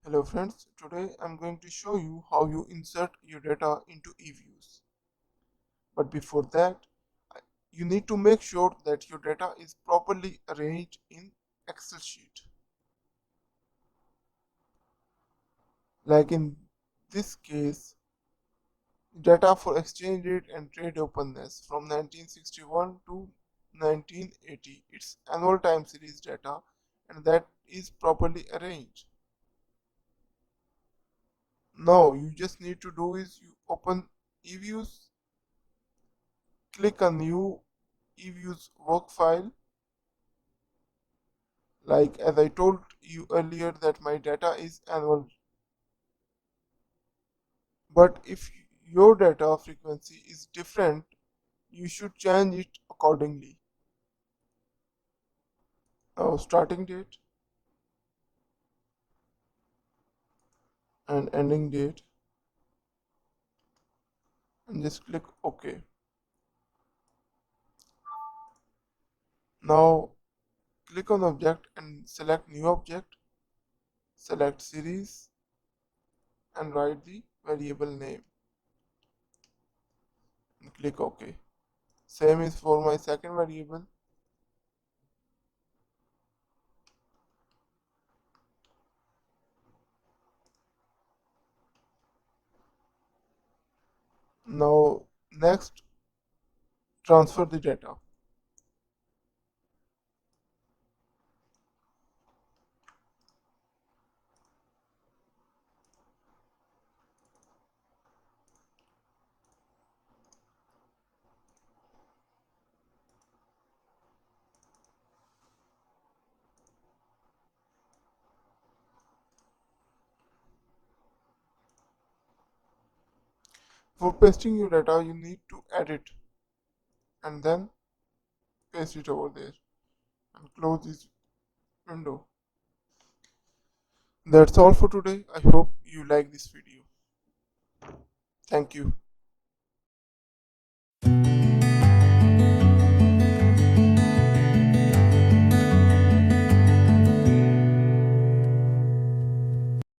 Hello friends, today I'm going to show you how you insert your data into EVIEWS. But before that, you need to make sure that your data is properly arranged in Excel sheet. Like in this case, data for exchange rate and trade openness from 1961 to 1980. It's annual time series data and that is properly arranged. Now you just need to do is you open EVIEWS, click on new EVIEWS work file. Like as I told you earlier that my data is annual, but if your data frequency is different, you should change it accordingly. Now starting date and ending date, and just click OK. Now click on object and select new object, select series and write the variable name and click OK. Same is for my second variable. Now next, transfer the data. For pasting your data, you need to edit and then paste it over there and close this window. That's all for today. I hope you like this video. Thank you.